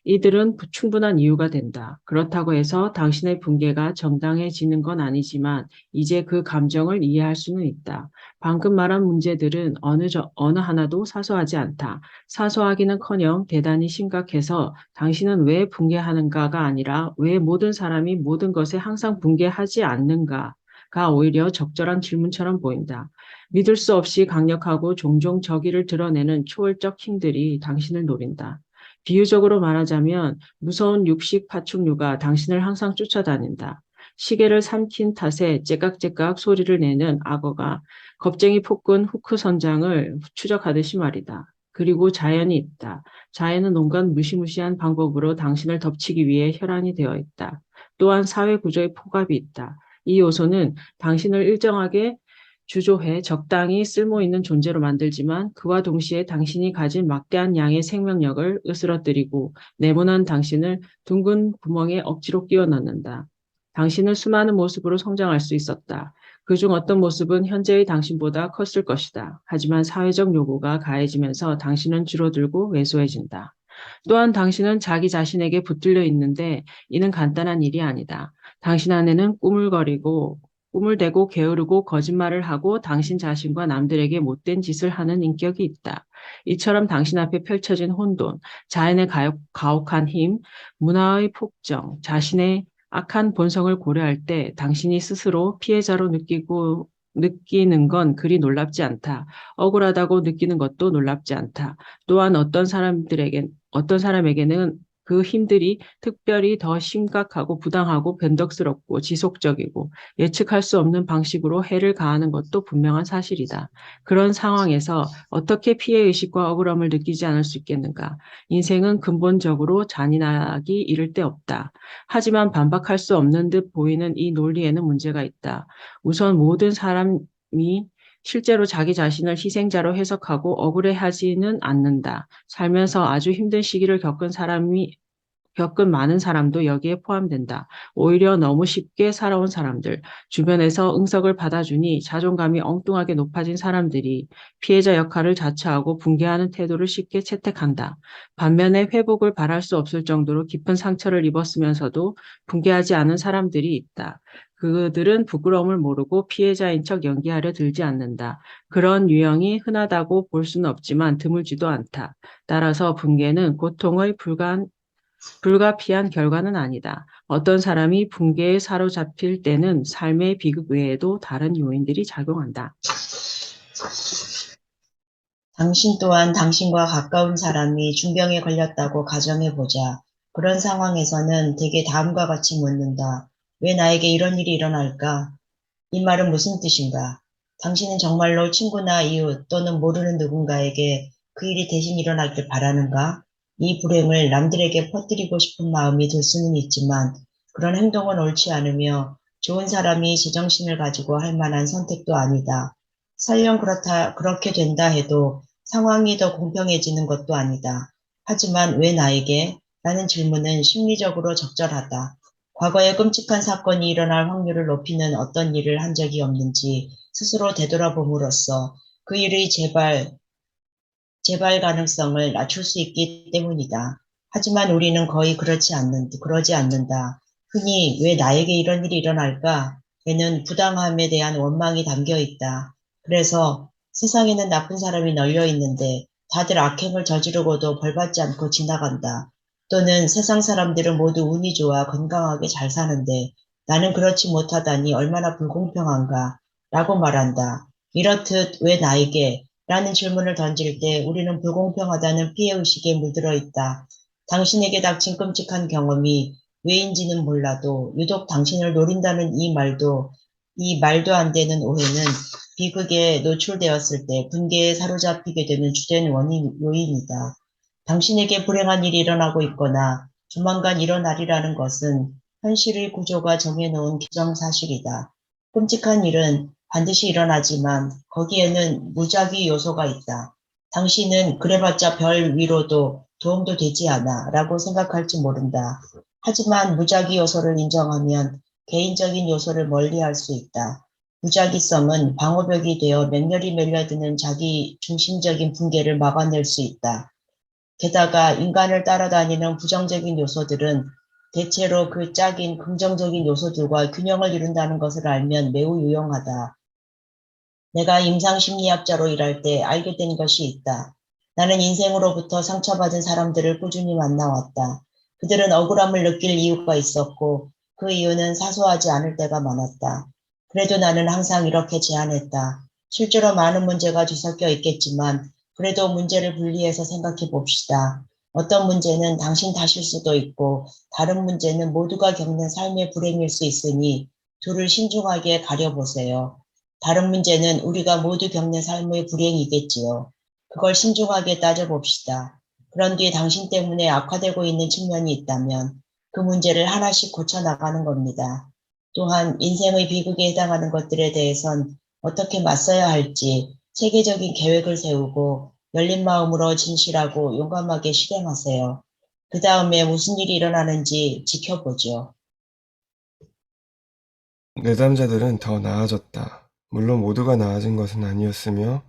이들은 충분한 이유가 된다. 그렇다고 해서 당신의 분개가 정당해지는 건 아니지만 이제 그 감정을 이해할 수는 있다. 방금 말한 문제들은 어느 하나도 사소하지 않다. 사소하기는커녕 대단히 심각해서 당신은 왜 분개하는가가 아니라 왜 모든 사람이 모든 것에 항상 분개하지 않는가가 오히려 적절한 질문처럼 보인다. 믿을 수 없이 강력하고 종종 적의를 드러내는 초월적 힘들이 당신을 노린다. 비유적으로 말하자면 무서운 육식 파충류가 당신을 항상 쫓아다닌다. 시계를 삼킨 탓에 째깍째깍 소리를 내는 악어가 겁쟁이 폭군 후크 선장을 추적하듯이 말이다. 그리고 자연이 있다. 자연은 온갖 무시무시한 방법으로 당신을 덮치기 위해 혈안이 되어 있다. 또한 사회 구조의 폭압이 있다. 이 요소는 당신을 일정하게 주조해 적당히 쓸모 있는 존재로 만들지만 그와 동시에 당신이 가진 막대한 양의 생명력을 으스러뜨리고 네모난 당신을 둥근 구멍에 억지로 끼워 넣는다. 당신은 수많은 모습으로 성장할 수 있었다. 그중 어떤 모습은 현재의 당신보다 컸을 것이다. 하지만 사회적 요구가 가해지면서 당신은 줄어들고 왜소해진다. 또한 당신은 자기 자신에게 붙들려 있는데 이는 간단한 일이 아니다. 당신 안에는 꿈을 대고 게으르고 거짓말을 하고 당신 자신과 남들에게 못된 짓을 하는 인격이 있다. 이처럼 당신 앞에 펼쳐진 혼돈, 자연의 가혹한 힘, 문화의 폭정, 자신의 악한 본성을 고려할 때 당신이 스스로 피해자로 느끼는 건 그리 놀랍지 않다. 억울하다고 느끼는 것도 놀랍지 않다. 또한 어떤 사람에게는 그 힘들이 특별히 더 심각하고 부당하고 변덕스럽고 지속적이고 예측할 수 없는 방식으로 해를 가하는 것도 분명한 사실이다. 그런 상황에서 어떻게 피해의식과 억울함을 느끼지 않을 수 있겠는가? 인생은 근본적으로 잔인하기 이를 데 없다. 하지만 반박할 수 없는 듯 보이는 이 논리에는 문제가 있다. 우선 모든 사람이 실제로 자기 자신을 희생자로 해석하고 억울해하지는 않는다. 살면서 아주 힘든 시기를 겪은 많은 사람도 여기에 포함된다. 오히려 너무 쉽게 살아온 사람들, 주변에서 응석을 받아주니 자존감이 엉뚱하게 높아진 사람들이 피해자 역할을 자처하고 붕괴하는 태도를 쉽게 채택한다. 반면에 회복을 바랄 수 없을 정도로 깊은 상처를 입었으면서도 붕괴하지 않은 사람들이 있다. 그들은 부끄러움을 모르고 피해자인 척 연기하려 들지 않는다. 그런 유형이 흔하다고 볼 수는 없지만 드물지도 않다. 따라서 붕괴는 고통의 불가피한 결과는 아니다. 어떤 사람이 붕괴에 사로잡힐 때는 삶의 비극 외에도 다른 요인들이 작용한다. 당신 또한 당신과 가까운 사람이 중병에 걸렸다고 가정해보자. 그런 상황에서는 대개 다음과 같이 묻는다. 왜 나에게 이런 일이 일어날까? 이 말은 무슨 뜻인가? 당신은 정말로 친구나 이웃 또는 모르는 누군가에게 그 일이 대신 일어나길 바라는가? 이 불행을 남들에게 퍼뜨리고 싶은 마음이 들 수는 있지만 그런 행동은 옳지 않으며 좋은 사람이 제정신을 가지고 할 만한 선택도 아니다. 설령 그렇게 된다 해도 상황이 더 공평해지는 것도 아니다. 하지만 왜 나에게? 라는 질문은 심리적으로 적절하다. 과거에 끔찍한 사건이 일어날 확률을 높이는 어떤 일을 한 적이 없는지 스스로 되돌아봄으로써 그 일의 재발 가능성을 낮출 수 있기 때문이다. 하지만 우리는 거의 그러지 않는다. 흔히 왜 나에게 이런 일이 일어날까? 에는 부당함에 대한 원망이 담겨 있다. 그래서 세상에는 나쁜 사람이 널려 있는데 다들 악행을 저지르고도 벌받지 않고 지나간다. 또는 세상 사람들은 모두 운이 좋아 건강하게 잘 사는데 나는 그렇지 못하다니 얼마나 불공평한가? 라고 말한다. 이렇듯 왜 나에게? 라는 질문을 던질 때 우리는 불공평하다는 피해의식에 물들어 있다. 당신에게 닥친 끔찍한 경험이 왜인지는 몰라도 유독 당신을 노린다는 이 말도 안 되는 오해는 비극에 노출되었을 때 분개에 사로잡히게 되는 주된 요인이다. 당신에게 불행한 일이 일어나고 있거나 조만간 일어나리라는 것은 현실의 구조가 정해놓은 기정사실이다. 끔찍한 일은 반드시 일어나지만 거기에는 무작위 요소가 있다. 당신은 그래봤자 별 위로도 도움도 되지 않아 라고 생각할지 모른다. 하지만 무작위 요소를 인정하면 개인적인 요소를 멀리할 수 있다. 무작위성은 방어벽이 되어 맹렬히 밀려드는 자기 중심적인 붕괴를 막아낼 수 있다. 게다가 인간을 따라다니는 부정적인 요소들은 대체로 그 짝인 긍정적인 요소들과 균형을 이룬다는 것을 알면 매우 유용하다. 내가 임상심리학자로 일할 때 알게 된 것이 있다. 나는 인생으로부터 상처받은 사람들을 꾸준히 만나왔다. 그들은 억울함을 느낄 이유가 있었고 그 이유는 사소하지 않을 때가 많았다. 그래도 나는 항상 이렇게 제안했다. 실제로 많은 문제가 뒤섞여 있겠지만 그래도 문제를 분리해서 생각해 봅시다. 어떤 문제는 당신 탓일 수도 있고 다른 문제는 모두가 겪는 삶의 불행일 수 있으니 둘을 신중하게 가려보세요. 다른 문제는 우리가 모두 겪는 삶의 불행이겠지요. 그걸 신중하게 따져봅시다. 그런 뒤에 당신 때문에 악화되고 있는 측면이 있다면 그 문제를 하나씩 고쳐나가는 겁니다. 또한 인생의 비극에 해당하는 것들에 대해선 어떻게 맞서야 할지 체계적인 계획을 세우고 열린 마음으로 진실하고 용감하게 실행하세요. 그 다음에 무슨 일이 일어나는지 지켜보죠. 내담자들은 더 나아졌다. 물론 모두가 나아진 것은 아니었으며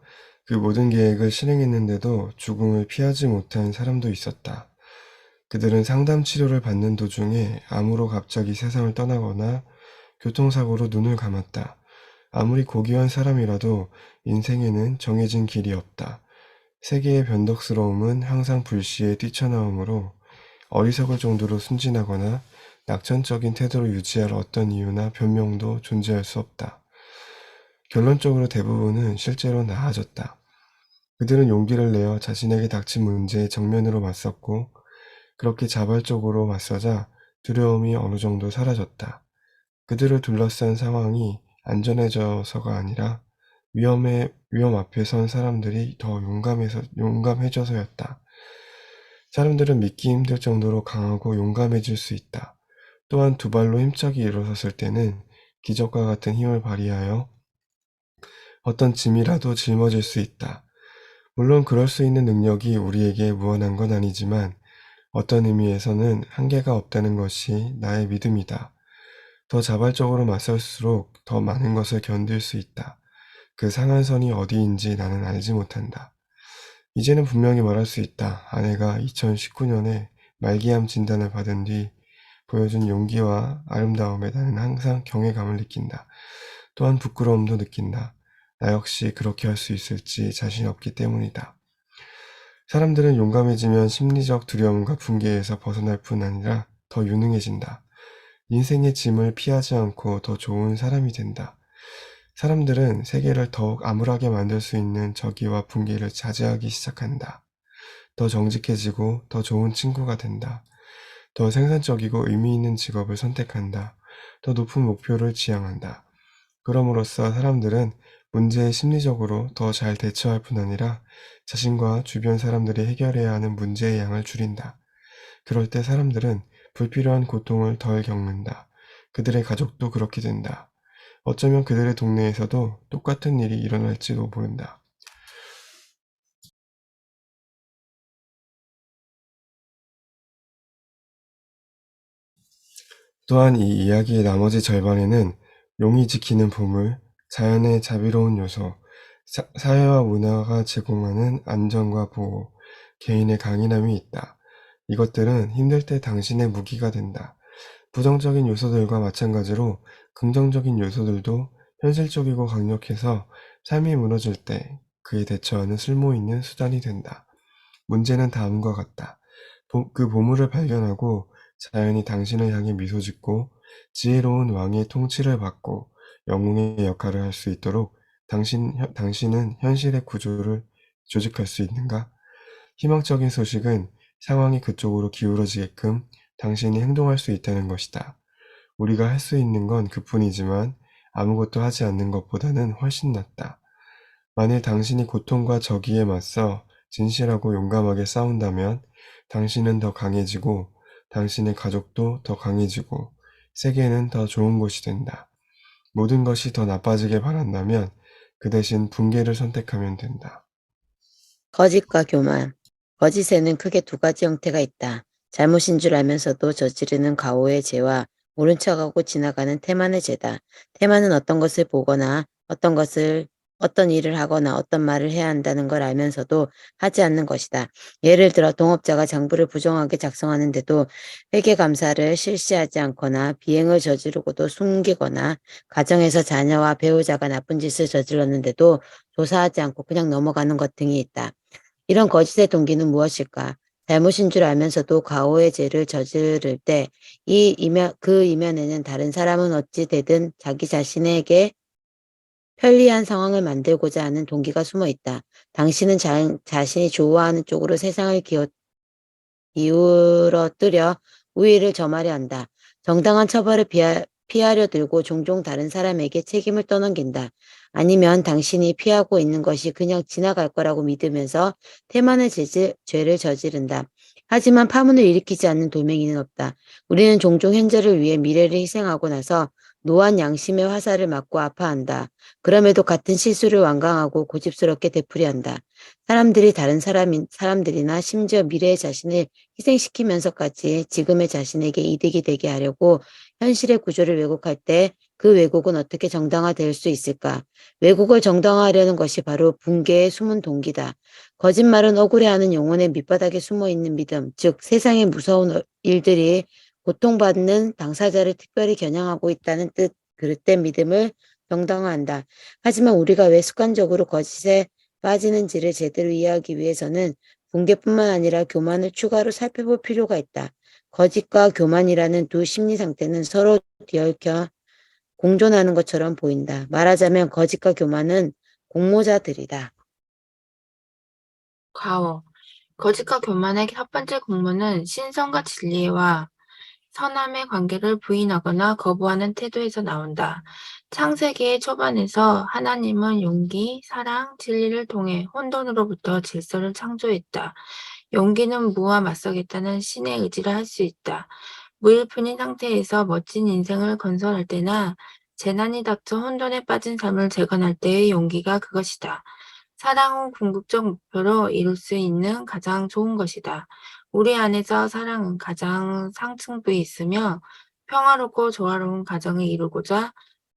그 모든 계획을 실행했는데도 죽음을 피하지 못한 사람도 있었다. 그들은 상담 치료를 받는 도중에 암으로 갑자기 세상을 떠나거나 교통사고로 눈을 감았다. 아무리 고귀한 사람이라도 인생에는 정해진 길이 없다. 세계의 변덕스러움은 항상 불시에 뛰쳐나오므로 어리석을 정도로 순진하거나 낙천적인 태도를 유지할 어떤 이유나 변명도 존재할 수 없다. 결론적으로 대부분은 실제로 나아졌다. 그들은 용기를 내어 자신에게 닥친 문제에 정면으로 맞섰고 그렇게 자발적으로 맞서자 두려움이 어느 정도 사라졌다. 그들을 둘러싼 상황이 안전해져서가 아니라 위험 앞에 선 사람들이 더 용감해져서였다. 사람들은 믿기 힘들 정도로 강하고 용감해질 수 있다. 또한 두 발로 힘차게 일어섰을 때는 기적과 같은 힘을 발휘하여 어떤 짐이라도 짊어질 수 있다. 물론 그럴 수 있는 능력이 우리에게 무한한 건 아니지만 어떤 의미에서는 한계가 없다는 것이 나의 믿음이다. 더 자발적으로 맞설수록 더 많은 것을 견딜 수 있다. 그 상한선이 어디인지 나는 알지 못한다. 이제는 분명히 말할 수 있다. 아내가 2019년에 말기암 진단을 받은 뒤 보여준 용기와 아름다움에 나는 항상 경외감을 느낀다. 또한 부끄러움도 느낀다. 나 역시 그렇게 할 수 있을지 자신 없기 때문이다. 사람들은 용감해지면 심리적 두려움과 붕괴에서 벗어날 뿐 아니라 더 유능해진다. 인생의 짐을 피하지 않고 더 좋은 사람이 된다. 사람들은 세계를 더욱 암울하게 만들 수 있는 적의와 붕괴를 자제하기 시작한다. 더 정직해지고 더 좋은 친구가 된다. 더 생산적이고 의미 있는 직업을 선택한다. 더 높은 목표를 지향한다. 그럼으로써 사람들은 문제에 심리적으로 더 잘 대처할 뿐 아니라 자신과 주변 사람들이 해결해야 하는 문제의 양을 줄인다. 그럴 때 사람들은 불필요한 고통을 덜 겪는다. 그들의 가족도 그렇게 된다. 어쩌면 그들의 동네에서도 똑같은 일이 일어날지도 모른다. 또한 이 이야기의 나머지 절반에는 용이 지키는 보물, 자연의 자비로운 요소, 사회와 문화가 제공하는 안정과 보호, 개인의 강인함이 있다. 이것들은 힘들 때 당신의 무기가 된다. 부정적인 요소들과 마찬가지로 긍정적인 요소들도 현실적이고 강력해서 삶이 무너질 때 그에 대처하는 쓸모있는 수단이 된다. 문제는 다음과 같다. 그 보물을 발견하고 자연이 당신을 향해 미소 짓고 지혜로운 왕의 통치를 받고 영웅의 역할을 할 수 있도록 당신은 현실의 구조를 조직할 수 있는가? 희망적인 소식은 상황이 그쪽으로 기울어지게끔 당신이 행동할 수 있다는 것이다. 우리가 할 수 있는 건 그뿐이지만 아무것도 하지 않는 것보다는 훨씬 낫다. 만일 당신이 고통과 적의에 맞서 진실하고 용감하게 싸운다면 당신은 더 강해지고 당신의 가족도 더 강해지고 세계는 더 좋은 곳이 된다. 모든 것이 더 나빠지게 바란다면 그 대신 붕괴를 선택하면 된다. 거짓과 교만. 거짓에는 크게 두 가지 형태가 있다. 잘못인 줄 알면서도 저지르는 가오의 죄와 모른 척하고 지나가는 태만의 죄다. 태만은 어떤 것을 보거나 어떤 일을 하거나 어떤 말을 해야 한다는 걸 알면서도 하지 않는 것이다. 예를 들어 동업자가 장부를 부정하게 작성하는데도 회계감사를 실시하지 않거나 비행을 저지르고도 숨기거나 가정에서 자녀와 배우자가 나쁜 짓을 저질렀는데도 조사하지 않고 그냥 넘어가는 것 등이 있다. 이런 거짓의 동기는 무엇일까? 잘못인 줄 알면서도 과오의 죄를 저지를 때 그 이면에는 다른 사람은 어찌 되든 자기 자신에게 편리한 상황을 만들고자 하는 동기가 숨어 있다. 당신은 자신이 좋아하는 쪽으로 세상을 기울어뜨려 우위를 점하려 한다. 정당한 처벌을 피하려 들고 종종 다른 사람에게 책임을 떠넘긴다. 아니면 당신이 피하고 있는 것이 그냥 지나갈 거라고 믿으면서 태만의 죄를 저지른다. 하지만 파문을 일으키지 않는 돌멩이는 없다. 우리는 종종 현재를 위해 미래를 희생하고 나서 노한 양심의 화살을 맞고 아파한다. 그럼에도 같은 실수를 완강하고 고집스럽게 되풀이한다. 사람들이 다른 사람들이나 심지어 미래의 자신을 희생시키면서까지 지금의 자신에게 이득이 되게 하려고 현실의 구조를 왜곡할 때 그 왜곡은 어떻게 정당화될 수 있을까? 왜곡을 정당화하려는 것이 바로 붕괴의 숨은 동기다. 거짓말은 억울해하는 영혼의 밑바닥에 숨어있는 믿음, 즉 세상의 무서운 일들이 고통받는 당사자를 특별히 겨냥하고 있다는 뜻, 그릇된 믿음을 정당화한다. 하지만 우리가 왜 습관적으로 거짓에 빠지는지를 제대로 이해하기 위해서는 붕괴뿐만 아니라 교만을 추가로 살펴볼 필요가 있다. 거짓과 교만이라는 두 심리 상태는 서로 뒤얽혀 공존하는 것처럼 보인다. 말하자면 거짓과 교만은 공모자들이다. 과오. 거짓과 교만의 첫 번째 공모는 신성과 진리와 선함의 관계를 부인하거나 거부하는 태도에서 나온다. 창세기의 초반에서 하나님은 용기, 사랑, 진리를 통해 혼돈으로부터 질서를 창조했다. 용기는 무와 맞서겠다는 신의 의지를 할 수 있다. 무일푼인 상태에서 멋진 인생을 건설할 때나 재난이 닥쳐 혼돈에 빠진 삶을 재건할 때의 용기가 그것이다. 사랑은 궁극적 목표로 이룰 수 있는 가장 좋은 것이다. 우리 안에서 사랑은 가장 상층부에 있으며 평화롭고 조화로운 가정을 이루고자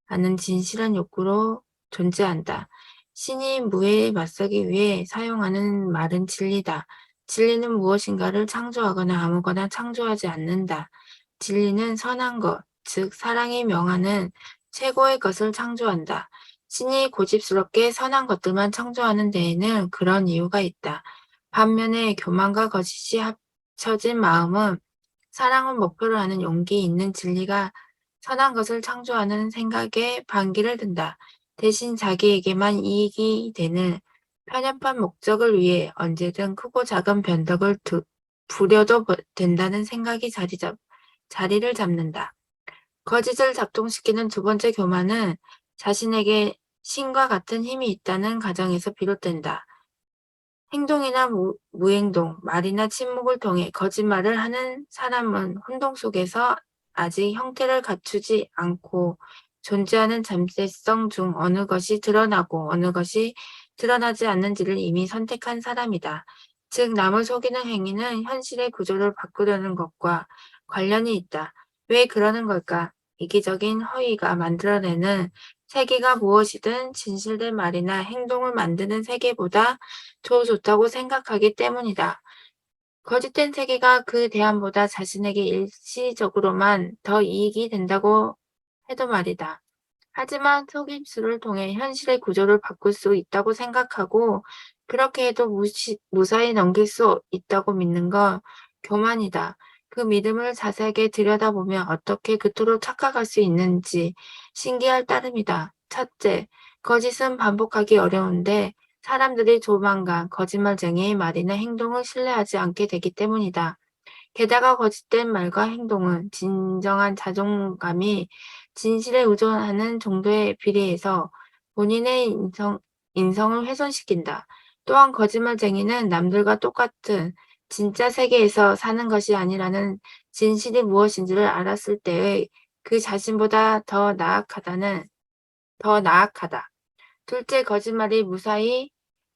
하는 진실한 욕구로 존재한다. 신이 무에 맞서기 위해 사용하는 말은 진리다. 진리는 무엇인가를 창조하거나 아무거나 창조하지 않는다. 진리는 선한 것, 즉 사랑이 명하는 최고의 것을 창조한다. 신이 고집스럽게 선한 것들만 창조하는 데에는 그런 이유가 있다. 반면에 교만과 거짓이 합쳐진 마음은 사랑을 목표로 하는 용기 있는 진리가 선한 것을 창조하는 생각에 반기를 든다. 대신 자기에게만 이익이 되는 편협한 목적을 위해 언제든 크고 작은 변덕을 부려도 된다는 생각이 자리를 잡는다. 거짓을 작동시키는 두 번째 교만은 자신에게 신과 같은 힘이 있다는 가정에서 비롯된다. 행동이나 무행동, 말이나 침묵을 통해 거짓말을 하는 사람은 혼동 속에서 아직 형태를 갖추지 않고 존재하는 잠재성 중 어느 것이 드러나고 어느 것이 드러나지 않는지를 이미 선택한 사람이다. 즉, 남을 속이는 행위는 현실의 구조를 바꾸려는 것과 관련이 있다. 왜 그러는 걸까? 이기적인 허위가 만들어내는 세계가 무엇이든 진실된 말이나 행동을 만드는 세계보다 좋다고 생각하기 때문이다. 거짓된 세계가 그 대안보다 자신에게 일시적으로만 더 이익이 된다고 해도 말이다. 하지만 속임수를 통해 현실의 구조를 바꿀 수 있다고 생각하고 그렇게 해도 무사히 넘길 수 있다고 믿는 건 교만이다. 그 믿음을 자세하게 들여다보면 어떻게 그토록 착각할 수 있는지 신기할 따름이다. 첫째, 거짓은 반복하기 어려운데 사람들이 조만간 거짓말쟁이의 말이나 행동을 신뢰하지 않게 되기 때문이다. 게다가 거짓된 말과 행동은 진정한 자존감이 진실에 의존하는 정도에 비례해서 본인의 인성을 훼손시킨다. 또한 거짓말쟁이는 남들과 똑같은 진짜 세계에서 사는 것이 아니라는 진실이 무엇인지를 알았을 때의 그 자신보다 더 나악하다. 둘째, 거짓말이 무사히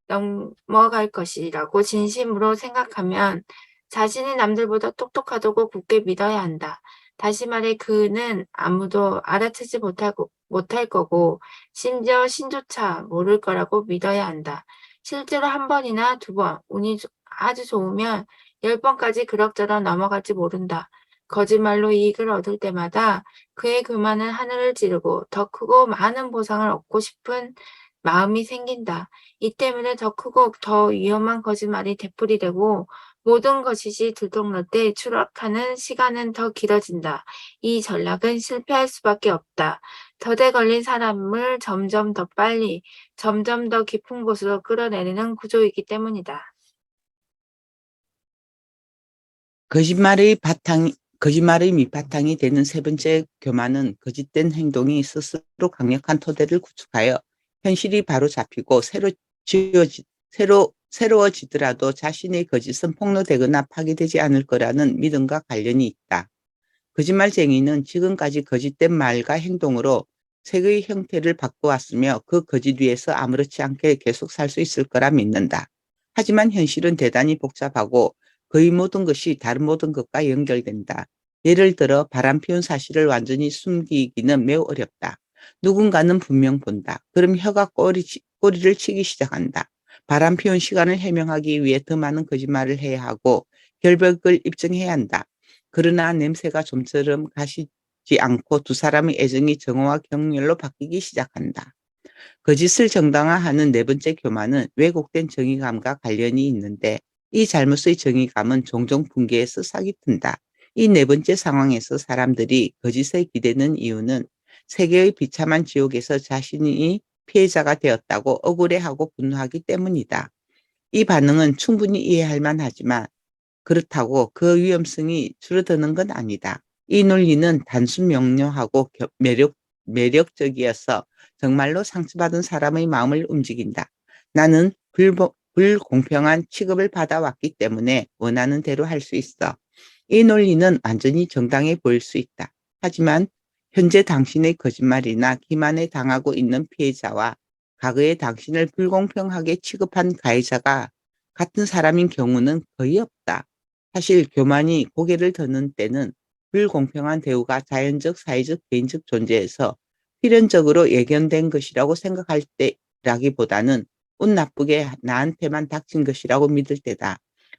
넘어갈 것이라고 진심으로 생각하면 자신이 남들보다 똑똑하다고 굳게 믿어야 한다. 다시 말해 그는 아무도 알아채지 못할 거고 심지어 신조차 모를 거라고 믿어야 한다. 실제로 한 번이나 두 번, 운이 아주 좋으면 10번까지 그럭저럭 넘어갈지 모른다. 거짓말로 이익을 얻을 때마다 그의 교만은 하늘을 찌르고 더 크고 많은 보상을 얻고 싶은 마음이 생긴다. 이 때문에 더 크고 더 위험한 거짓말이 되풀이되고 모든 거짓이 들통날 때 추락하는 시간은 더 길어진다. 이 전략은 실패할 수밖에 없다. 덫에 걸린 사람을 점점 더 빨리, 점점 더 깊은 곳으로 끌어내리는 구조이기 때문이다. 거짓말의 밑바탕이 되는 세 번째 교만은 거짓된 행동이 스스로 강력한 토대를 구축하여 현실이 바로 잡히고 새로워지더라도 자신의 거짓은 폭로되거나 파기되지 않을 거라는 믿음과 관련이 있다. 거짓말쟁이는 지금까지 거짓된 말과 행동으로 세계의 형태를 바꿔왔으며 그 거짓 위에서 아무렇지 않게 계속 살 수 있을 거라 믿는다. 하지만 현실은 대단히 복잡하고 거의 모든 것이 다른 모든 것과 연결된다. 예를 들어 바람 피운 사실을 완전히 숨기기는 매우 어렵다. 누군가는 분명 본다. 그럼 혀가 꼬리를 치기 시작한다. 바람 피운 시간을 해명하기 위해 더 많은 거짓말을 해야 하고 결백을 입증해야 한다. 그러나 냄새가 좀처럼 가시지 않고 두 사람의 애정이 정오와 격렬로 바뀌기 시작한다. 거짓을 정당화하는 네 번째 교만은 왜곡된 정의감과 관련이 있는데 이 잘못의 정의감은 종종 붕괴해서 싹이 튼다. 이 네 번째 상황에서 사람들이 거짓에 기대는 이유는 세계의 비참한 지옥에서 자신이 피해자가 되었다고 억울해하고 분노하기 때문이다. 이 반응은 충분히 이해할 만하지만 그렇다고 그 위험성이 줄어드는 건 아니다. 이 논리는 단순 명료하고 매력적이어서 정말로 상처받은 사람의 마음을 움직인다. 나는 불공평한 취급을 받아왔기 때문에 원하는 대로 할 수 있어. 이 논리는 완전히 정당해 보일 수 있다. 하지만 현재 당신의 거짓말이나 기만에 당하고 있는 피해자와 과거에 당신을 불공평하게 취급한 가해자가 같은 사람인 경우는 거의 없다. 사실 교만이 고개를 드는 때는 불공평한 대우가 자연적, 사회적, 개인적 존재에서 필연적으로 예견된 것이라고 생각할 때라기보다는 운 나쁘게 나한테만 닥친 것이라고 믿을 때다.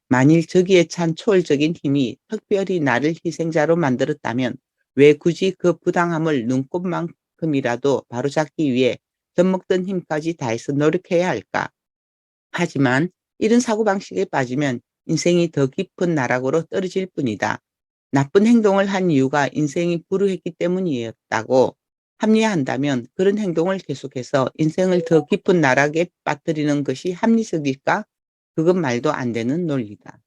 만일 저기에 찬 초월적인 힘이 특별히 나를 희생자로 만들었다면 왜 굳이 그 부당함을 눈꼽만큼이라도 바로잡기 위해 젖먹던 힘까지 다해서 노력해야 할까? 하지만 이런 사고방식에 빠지면 인생이 더 깊은 나락으로 떨어질 뿐이다. 나쁜 행동을 한 이유가 인생이 불우했기 때문이었다고 합리화한다면 그런 행동을 계속해서 인생을 더 깊은 나락에 빠뜨리는 것이 합리적일까? 그건 말도 안 되는 논리다.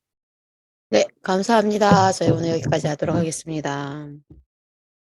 네, 감사합니다. 저희 오늘 여기까지 하도록 하겠습니다.